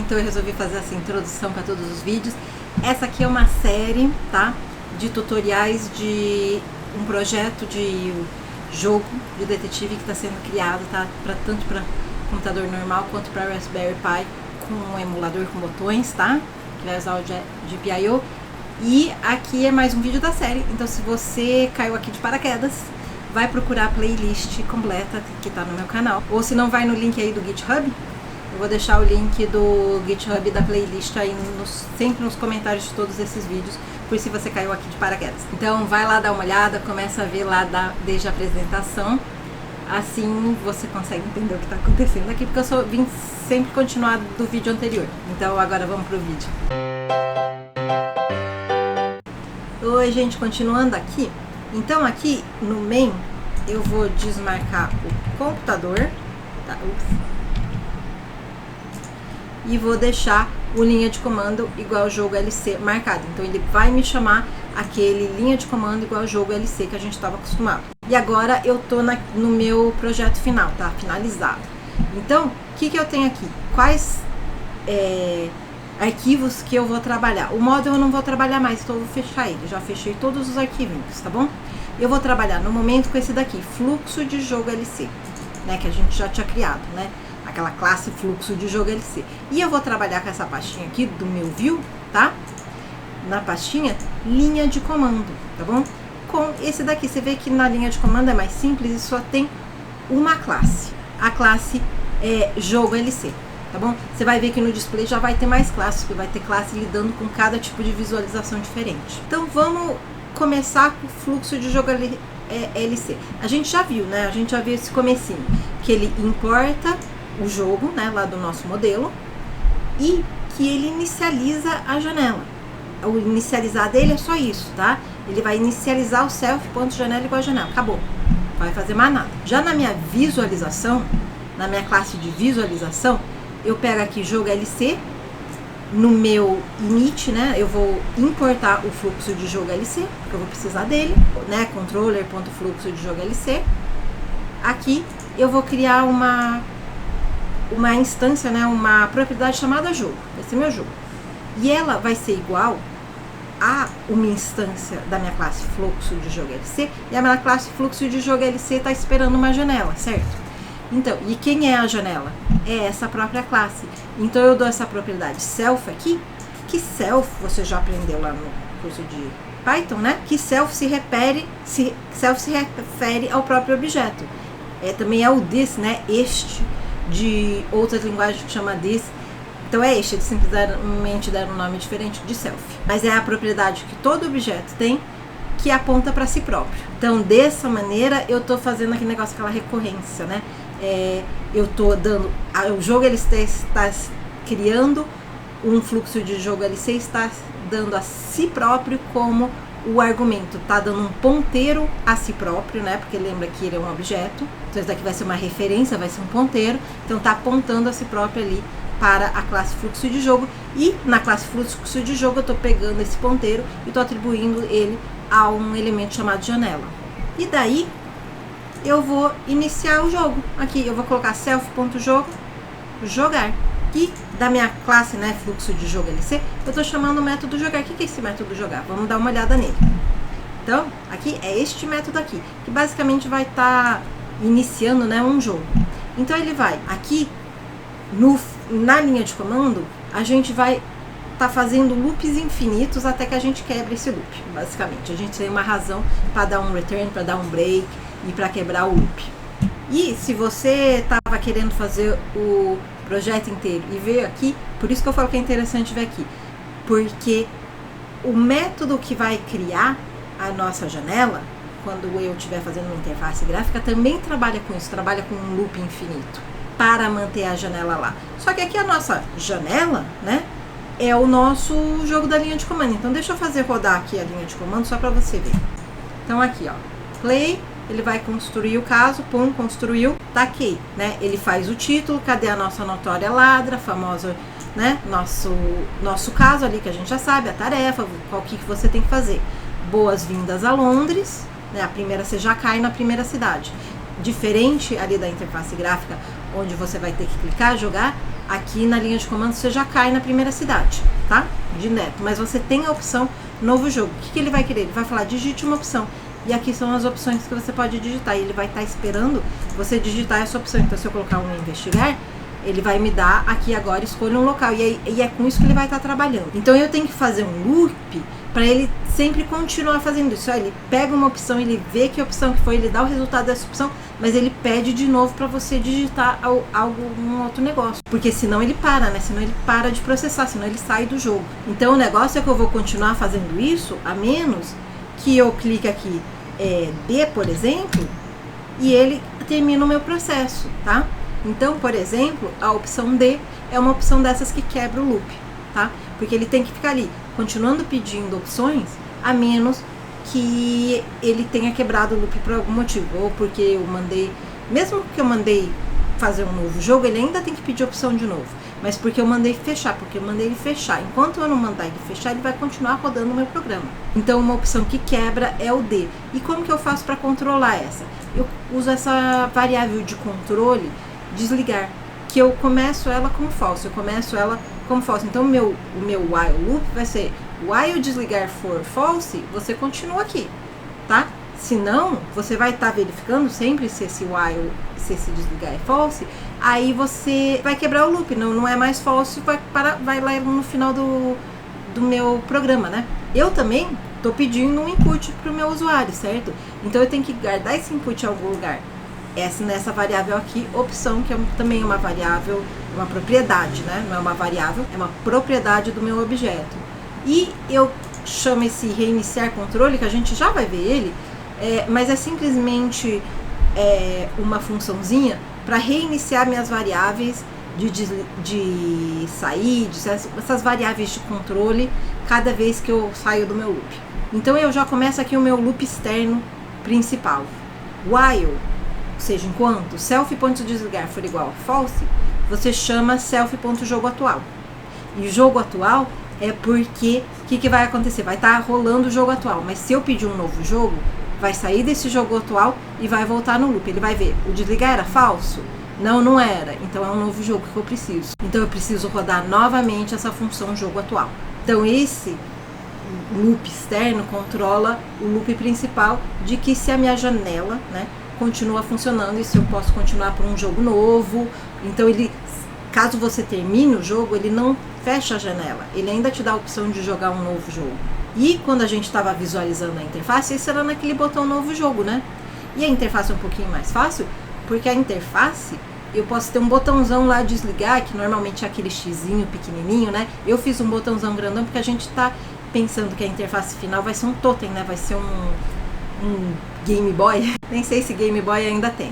então eu resolvi fazer essa introdução para todos os vídeos. Essa aqui é uma série, tá, de tutoriais de um projeto de jogo de detetive que está sendo criado, tá, tanto para computador normal quanto para Raspberry Pi com um emulador com botões, tá, que vai usar o GPIO. E aqui é mais um vídeo da série, então se você caiu aqui de paraquedas, vai procurar a playlist completa que tá no meu canal, ou se não, vai no link aí do GitHub. Eu vou deixar o link do GitHub da playlist aí sempre nos comentários de todos esses vídeos, por se você caiu aqui de paraquedas. Então vai lá dar uma olhada, começa a ver lá desde a apresentação, assim você consegue entender o que está acontecendo aqui, porque eu vim sempre continuar do vídeo anterior. Então agora vamos pro vídeo. Oi gente, continuando aqui. Então aqui no main eu vou desmarcar o computador, tá? E vou deixar o linha de comando igual jogo LC marcado. Então ele vai me chamar aquele linha de comando igual jogo LC que a gente estava acostumado. E agora eu tô no meu projeto final, tá? Finalizado. Então, o que eu tenho aqui? Quais arquivos que eu vou trabalhar? O model eu não vou trabalhar mais, então eu vou fechar ele. Já fechei todos os arquivinhos, tá bom? Eu vou trabalhar no momento com esse daqui, fluxo de jogo LC, né? Que a gente já tinha criado, né? Aquela classe fluxo de jogo LC. E eu vou trabalhar com essa pastinha aqui do meu view, tá? Na pastinha linha de comando, tá bom? Com esse daqui, você vê que na linha de comando é mais simples e só tem uma classe. A classe é jogo LC, tá bom? Você vai ver que no display já vai ter mais classes, porque vai ter classe lidando com cada tipo de visualização diferente. Então vamos começar com o fluxo de jogo LC. A gente já viu, né? A gente já viu esse comecinho, que ele importa o jogo, né, lá do nosso modelo, e que ele inicializa a janela. O inicializar dele é só isso, tá? Ele vai inicializar o self.janela igual a janela. Acabou. Não vai fazer mais nada. Já na minha visualização, na minha classe de visualização, eu pego aqui jogo LC, no meu init, né, eu vou importar o fluxo de jogo LC, porque eu vou precisar dele, né, controller.fluxo de jogo LC. Aqui eu vou criar uma instância, né, uma propriedade chamada jogo, vai ser meu jogo. E ela vai ser igual a uma instância da minha classe fluxo de jogo LC, e a minha classe fluxo de jogo LC está esperando uma janela, certo? Então, e quem é a janela? É essa própria classe. Então eu dou essa propriedade self aqui, que self, você já aprendeu lá no curso de Python, né? Que self se refere ao próprio objeto. Também é o this, né? Este, de outras linguagens que chama this. Então é este, eles simplesmente deram um nome diferente de self. Mas é a propriedade que todo objeto tem, que aponta para si próprio. Então dessa maneira eu estou fazendo aquele negócio, aquela recorrência, né? Eu estou dando, o jogo ele está criando um fluxo de jogo LC, está dando a si próprio como o argumento, está dando um ponteiro a si próprio, né? Porque lembra que ele é um objeto, então isso daqui vai ser uma referência, vai ser um ponteiro, então está apontando a si próprio ali para a classe fluxo de jogo, e na classe fluxo de jogo eu estou pegando esse ponteiro e estou atribuindo ele a um elemento chamado janela. E daí eu vou iniciar o jogo. Aqui eu vou colocar self.jogo jogar. E da minha classe, né, fluxo de jogo LC, eu estou chamando o método jogar. O que é esse método jogar? Vamos dar uma olhada nele. Então, aqui é este método aqui, que basicamente vai estar iniciando, né, um jogo. Então ele vai aqui na linha de comando, a gente vai estar fazendo loops infinitos até que a gente quebre esse loop. Basicamente, a gente tem uma razão para dar um return, para dar um break e para quebrar o loop. E se você estava querendo fazer o projeto inteiro e veio aqui, por isso que eu falo que é interessante ver aqui, porque o método que vai criar a nossa janela, quando eu estiver fazendo uma interface gráfica, também trabalha com isso, trabalha com um loop infinito para manter a janela lá. Só que aqui a nossa janela, né, é o nosso jogo da linha de comando. Então deixa eu fazer rodar aqui a linha de comando só para você ver. Então aqui, ó, play, ele vai construir o caso, pum, construiu, tá aqui, né? Ele faz o título, cadê a nossa notória ladra, famosa, né? Nosso caso ali que a gente já sabe, a tarefa, qual que você tem que fazer. Boas-vindas a Londres, né? A primeira, você já cai na primeira cidade. Diferente ali da interface gráfica, onde você vai ter que clicar, jogar, aqui na linha de comando você já cai na primeira cidade, tá? Direto. Mas você tem a opção novo jogo. O que ele vai querer? Ele vai falar, digite uma opção. E aqui são as opções que você pode digitar. E ele vai estar esperando você digitar essa opção. Então, se eu colocar um investigar, ele vai me dar aqui agora, escolha um local. E é com isso que ele vai estar trabalhando. Então, eu tenho que fazer um loop para ele sempre continuar fazendo isso. Ele pega uma opção, ele vê que opção que foi, ele dá o resultado dessa opção, mas ele pede de novo para você digitar um outro negócio. Porque senão ele para, né? Senão ele para de processar, senão ele sai do jogo. Então, o negócio é que eu vou continuar fazendo isso, a menos que eu clique aqui D, por exemplo, e ele termina o meu processo, tá? Então, por exemplo, a opção D é uma opção dessas que quebra o loop, tá? Porque ele tem que ficar ali, continuando pedindo opções, a menos que ele tenha quebrado o loop por algum motivo, ou porque eu mandei, mesmo que eu mandei fazer um novo jogo, ele ainda tem que pedir opção de novo, mas porque eu mandei fechar, porque eu mandei ele fechar. Enquanto eu não mandar ele fechar, ele vai continuar rodando o meu programa. Então, uma opção que quebra é o D. E como que eu faço para controlar essa? Eu uso essa variável de controle, desligar, que eu começo ela como false. Então, o meu while loop vai ser while desligar for false, você continua aqui, tá? Se não, você vai estar verificando sempre se esse while, se esse desligar é false, aí você vai quebrar o loop, não é mais false, vai lá no final do meu programa, né? Eu também estou pedindo um input para o meu usuário, certo? Então eu tenho que guardar esse input em algum lugar. Nessa variável aqui, opção, que também é uma variável, uma propriedade, né? Não é uma variável, é uma propriedade do meu objeto. E eu chamo esse reiniciar controle, que a gente já vai ver ele, mas é simplesmente uma funçãozinha para reiniciar minhas variáveis de sair, essas variáveis de controle, cada vez que eu saio do meu loop. Então eu já começo aqui o meu loop externo principal. While, ou seja, enquanto self.desligar for igual a false, você chama self.jogoatual. E o jogo atual é porque o que vai acontecer? Vai estar rolando o jogo atual, mas se eu pedir um novo jogo, vai sair desse jogo atual e vai voltar no loop. Ele vai ver, o desligar era falso? Não era. Então é um novo jogo que eu preciso. Então eu preciso rodar novamente essa função jogo atual. Então esse loop externo controla o loop principal de que se a minha janela, né, continua funcionando e se eu posso continuar por um jogo novo. Então ele, caso você termine o jogo, ele não fecha a janela. Ele ainda te dá a opção de jogar um novo jogo. E quando a gente estava visualizando a interface, esse era naquele botão novo jogo, né? E a interface é um pouquinho mais fácil, porque a interface, eu posso ter um botãozão lá desligar, que normalmente é aquele xizinho pequenininho, né? Eu fiz um botãozão grandão porque a gente está pensando que a interface final vai ser um totem, né? Vai ser um Game Boy. Nem sei se Game Boy ainda tem,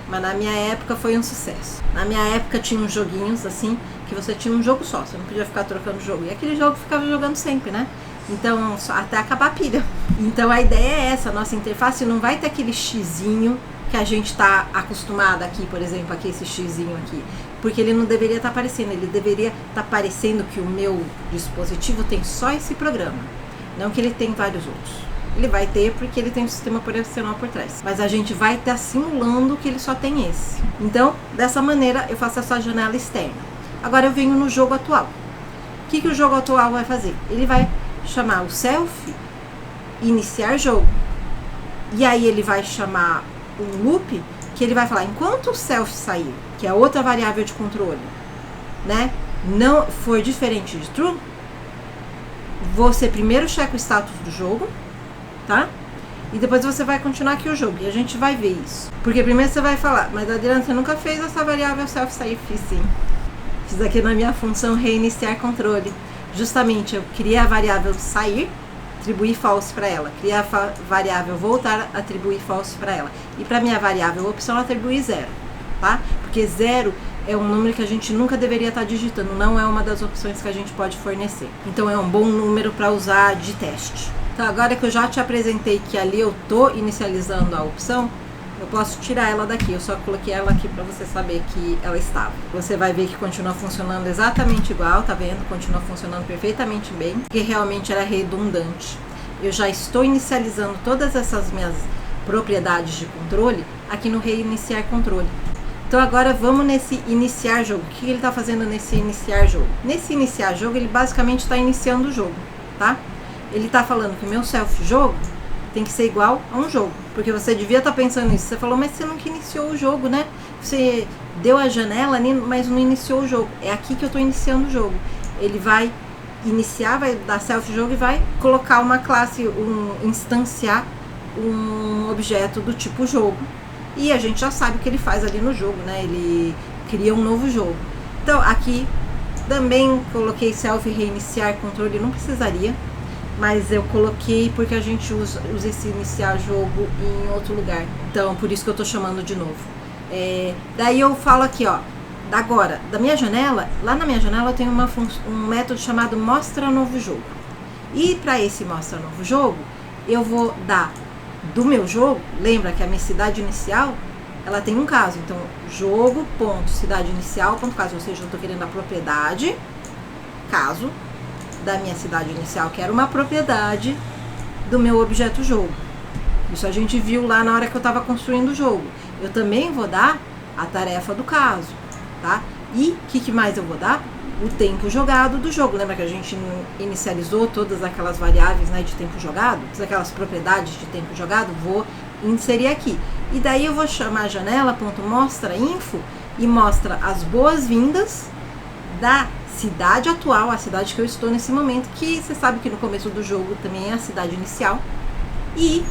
mas na minha época foi um sucesso. Na minha época tinha uns joguinhos assim, que você tinha um jogo só, você não podia ficar trocando jogo. E aquele jogo ficava jogando sempre, né? Então, até acabar a pilha. Então a ideia é essa, a nossa interface não vai ter aquele xizinho que a gente está acostumado aqui, por exemplo, aqui esse xizinho aqui, porque ele não deveria estar aparecendo, ele deveria estar aparecendo que o meu dispositivo tem só esse programa, não que ele tem vários outros. Ele vai ter porque ele tem um sistema operacional por trás, mas a gente vai estar simulando que ele só tem esse. Então, dessa maneira, eu faço essa janela externa. Agora eu venho no jogo atual. O que o jogo atual vai fazer? Ele vai chamar o self, iniciar jogo. E aí ele vai chamar um loop, que ele vai falar, enquanto o self sair, que é outra variável de controle, né, não for diferente de true, você primeiro checa o status do jogo, tá? E depois você vai continuar aqui o jogo, e a gente vai ver isso. Porque primeiro você vai falar, mas Adriana, você nunca fez essa variável self sair? Fiz sim. Fiz aqui na minha função reiniciar controle. Justamente eu criei a variável sair, atribuir false para ela. Criei a variável voltar, atribuir false para ela. E para minha variável opção, atribuir 0, tá? Porque 0 é um número que a gente nunca deveria estar digitando, não é uma das opções que a gente pode fornecer. Então é um bom número para usar de teste. Então agora que eu já te apresentei que ali eu tô inicializando a opção, eu posso tirar ela daqui, eu só coloquei ela aqui para você saber que ela estava. Você vai ver que continua funcionando exatamente igual, tá vendo? Continua funcionando perfeitamente bem, porque realmente era redundante. Eu já estou inicializando todas essas minhas propriedades de controle aqui no reiniciar controle. Então agora vamos nesse iniciar jogo. O que ele está fazendo nesse iniciar jogo? Nesse iniciar jogo, ele basicamente está iniciando o jogo, tá? Ele está falando que o meu self-jogo tem que ser igual a um jogo. Porque você devia estar pensando nisso. Você falou, mas você nunca iniciou o jogo, né? Você deu a janela, mas não iniciou o jogo. É aqui que eu estou iniciando o jogo. Ele vai iniciar, vai dar self-jogo e vai colocar uma classe, instanciar um objeto do tipo jogo. E a gente já sabe o que ele faz ali no jogo, né? Ele cria um novo jogo. Então, aqui também coloquei self reiniciar controle, não precisaria, mas eu coloquei porque a gente usa esse iniciar jogo em outro lugar. Então, por isso que eu tô chamando de novo. Daí eu falo aqui, ó, agora, da minha janela, lá na minha janela eu tenho um método chamado mostra novo jogo. E para esse mostra novo jogo, eu vou dar do meu jogo, lembra que a minha cidade inicial, ela tem um caso, então jogo.cidade inicial.caso, ou seja, eu estou querendo a propriedade, caso, da minha cidade inicial, que era uma propriedade do meu objeto jogo. Isso a gente viu lá na hora que eu estava construindo o jogo. Eu também vou dar a tarefa do caso, tá? E o que mais eu vou dar? O tempo jogado do jogo. Lembra que a gente inicializou todas aquelas variáveis, né, de tempo jogado? Todas aquelas propriedades de tempo jogado? Vou inserir aqui. E daí eu vou chamar a janela.mostra_info e mostra as boas-vindas da cidade atual, a cidade que eu estou nesse momento, que você sabe que no começo do jogo também é a cidade inicial. E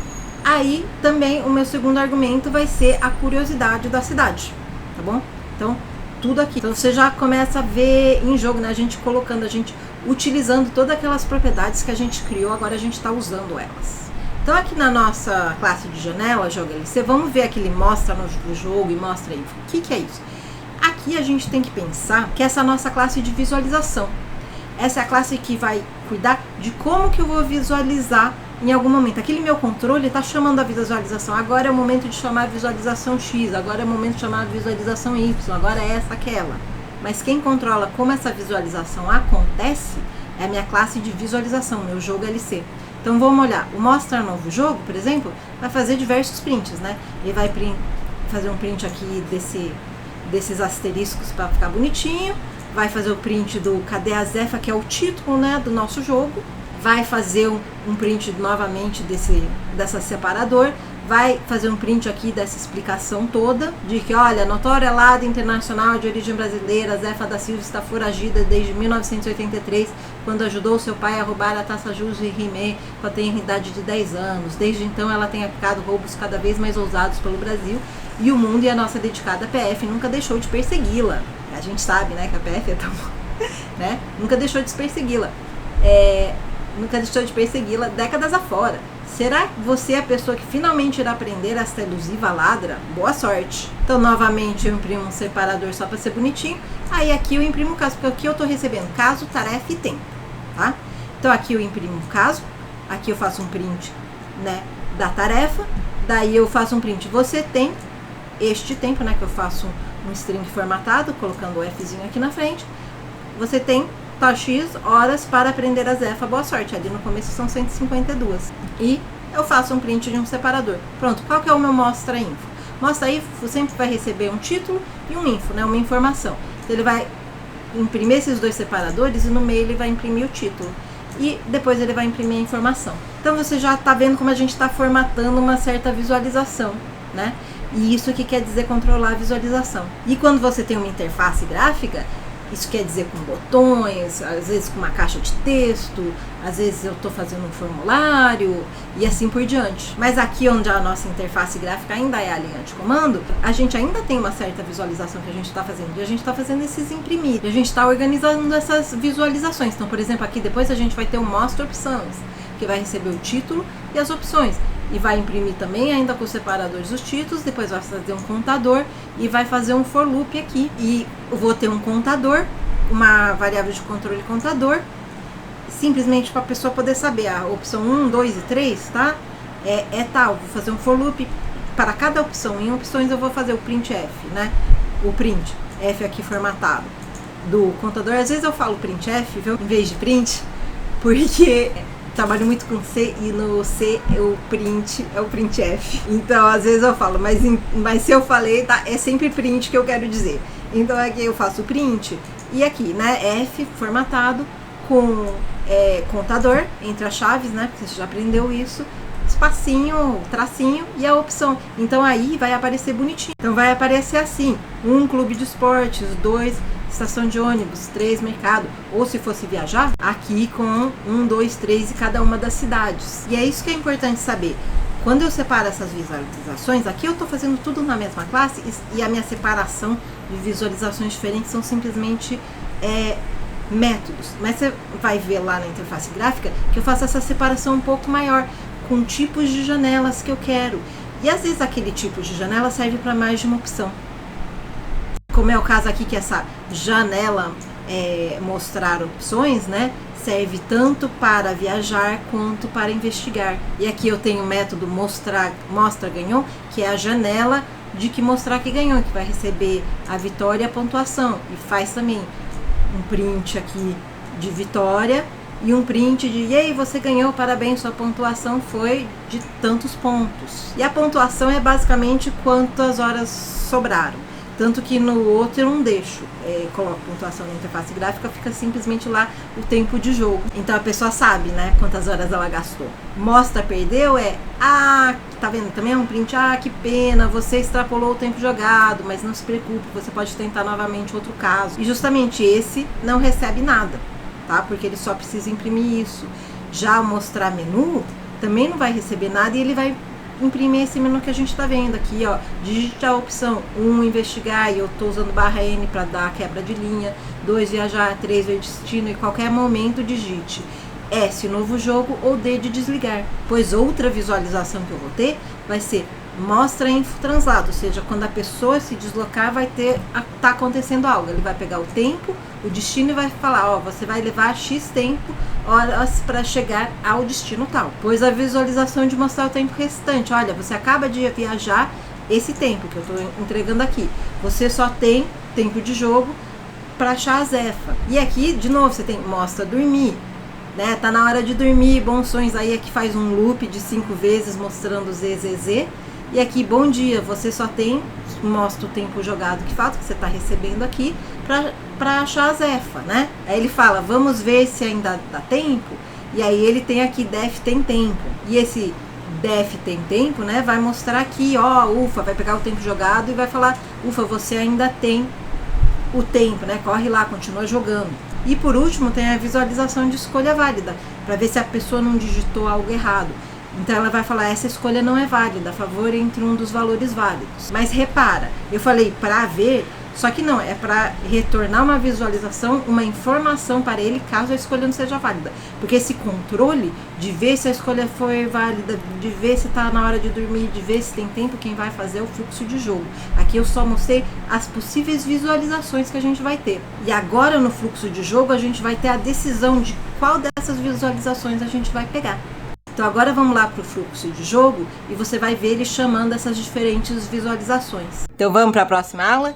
aí também o meu segundo argumento vai ser a curiosidade da cidade, tá bom? Então, tudo aqui. Então você já começa a ver em jogo, né? A gente colocando, a gente utilizando todas aquelas propriedades que a gente criou, agora a gente está usando elas. Então aqui na nossa classe de janela, jogo LC, vamos ver aquele mostra no jogo e mostra info. O que é isso? Aqui a gente tem que pensar que essa é a nossa classe de visualização. Essa é a classe que vai cuidar de como que eu vou visualizar em algum momento. Aquele meu controle está chamando a visualização. Agora é o momento de chamar a visualização X, agora é o momento de chamar a visualização Y, agora é essa, aquela. Mas quem controla como essa visualização acontece é a minha classe de visualização, meu jogo LC. Então vamos olhar, o mostra novo jogo, por exemplo, vai fazer diversos prints, né? Ele vai fazer um print aqui desses asteriscos para ficar bonitinho, vai fazer o print do cadê a Zefa, que é o título, né, do nosso jogo, vai fazer um print novamente dessa separador, vai fazer um print aqui dessa explicação toda, de que, olha, notória lada internacional de origem brasileira, Zefa da Silva está foragida desde 1983, quando ajudou seu pai a roubar a Taça Jus e Rimé com a tenridade de 10 anos. Desde então ela tem aplicado roubos cada vez mais ousados pelo Brasil, e o mundo e a nossa dedicada PF nunca deixou de persegui-la. A gente sabe, né, que a PF é tão... né? Nunca deixou de persegui-la. Nunca deixou de persegui-la décadas afora. Será que você é a pessoa que finalmente irá aprender esta elusiva ladra? Boa sorte! Então, novamente, eu imprimo um separador só para ser bonitinho. Aí aqui eu imprimo o caso, porque aqui eu estou recebendo caso, tarefa e tempo, tá? Então, aqui eu imprimo o caso, aqui eu faço um print, né, da tarefa, daí eu faço um print. Você tem este tempo, né, que eu faço um string formatado, colocando o Fzinho aqui na frente. Você tem tá X horas para aprender a Zefa, boa sorte. Ali no começo são 152. E eu faço um print de um separador. Pronto, qual que é o meu mostra info? Mostra info sempre vai receber um título e um info, né, uma informação. Então ele vai imprimir esses dois separadores e no meio ele vai imprimir o título. E depois ele vai imprimir a informação. Então você já está vendo como a gente está formatando uma certa visualização, né? E isso que quer dizer controlar a visualização. E quando você tem uma interface gráfica, isso quer dizer com botões, às vezes com uma caixa de texto, às vezes eu estou fazendo um formulário e assim por diante. Mas aqui onde a nossa interface gráfica ainda é a linha de comando, a gente ainda tem uma certa visualização que a gente está fazendo. E a gente está fazendo esses imprimir, e a gente está organizando essas visualizações. Então, por exemplo, aqui depois a gente vai ter um mostra opções, que vai receber o título e as opções. E vai imprimir também ainda com os separadores os títulos, depois vai fazer um contador e vai fazer um for loop aqui. E eu vou ter um contador, uma variável de controle contador, simplesmente para a pessoa poder saber a opção 1, 2 e 3, tá? É tal, vou fazer um for loop para cada opção. Em opções eu vou fazer o printf, né? O print, F aqui formatado, do contador. Às vezes eu falo printf, viu? Em vez de print, porque trabalho muito com C e no C o print é o printf. Então, às vezes eu falo, mas se eu falei, tá, é sempre print que eu quero dizer. Então, aqui eu faço o print e aqui, né, F formatado com contador entre as chaves, né, porque você já aprendeu isso, espacinho, tracinho e a opção. Então, aí vai aparecer bonitinho. Então, vai aparecer assim, 1 clube de esportes, 2 estação de ônibus, 3 mercado, ou se fosse viajar, aqui com 1, 2, 3 em cada uma das cidades. E é isso que é importante saber. Quando eu separo essas visualizações, aqui eu estou fazendo tudo na mesma classe e a minha separação de visualizações diferentes são simplesmente métodos. Mas você vai ver lá na interface gráfica que eu faço essa separação um pouco maior, com tipos de janelas que eu quero. E às vezes aquele tipo de janela serve para mais de uma opção. Como é o caso aqui que essa janela mostrar opções, né, serve tanto para viajar quanto para investigar. E aqui eu tenho o método mostra ganhou, que é a janela de que mostrar que ganhou, que vai receber a vitória e a pontuação. E faz também um print aqui de vitória e um print de "Ei, você ganhou, parabéns, sua pontuação foi de tantos pontos". E a pontuação é basicamente quantas horas sobraram. Tanto que no outro eu não deixo, coloco pontuação na interface gráfica, fica simplesmente lá o tempo de jogo. Então a pessoa sabe, né, quantas horas ela gastou. Mostra, perdeu, tá vendo? Também é um print, que pena, você extrapolou o tempo jogado, mas não se preocupe, você pode tentar novamente outro caso. E justamente esse não recebe nada, tá? Porque ele só precisa imprimir isso. Já mostrar menu, também não vai receber nada e ele vai imprimir esse menu que a gente está vendo aqui, ó. Digite a opção 1, investigar, e eu estou usando /N para dar a quebra de linha, 2, viajar, 3, ver destino, e qualquer momento digite S, novo jogo, ou D de desligar, pois outra visualização que eu vou ter vai ser mostra info translado, ou seja, quando a pessoa se deslocar vai tá acontecendo algo, ele vai pegar o tempo, o destino e vai falar, ó, você vai levar X tempo, horas para chegar ao destino tal. Pois a visualização de mostrar o tempo restante, olha, você acaba de viajar esse tempo que eu estou entregando aqui, você só tem tempo de jogo para achar a Zefa. E aqui, de novo, você tem mostra dormir, né? Tá na hora de dormir, bons sonhos, aí aqui faz um loop de 5 vezes mostrando ZZZ. E aqui, bom dia, você só tem, mostra o tempo jogado que falta, que você está recebendo aqui, para achar a Zefa, né? Aí ele fala, vamos ver se ainda dá tempo. E aí ele tem aqui, def tem tempo. E esse def tem tempo, né, vai mostrar aqui, ó, ufa, vai pegar o tempo jogado e vai falar, ufa, você ainda tem o tempo, né? Corre lá, continua jogando. E por último, tem a visualização de escolha válida, para ver se a pessoa não digitou algo errado. Então ela vai falar, essa escolha não é válida, a favor entre um dos valores válidos. Mas repara, eu falei para ver, só que não, é para retornar uma visualização, uma informação para ele, caso a escolha não seja válida. Porque esse controle de ver se a escolha foi válida, de ver se está na hora de dormir, de ver se tem tempo, quem vai fazer é o fluxo de jogo. Aqui eu só mostrei as possíveis visualizações que a gente vai ter. E agora no fluxo de jogo a gente vai ter a decisão de qual dessas visualizações a gente vai pegar. Então agora vamos lá para o fluxo de jogo e você vai ver ele chamando essas diferentes visualizações. Então vamos para a próxima aula?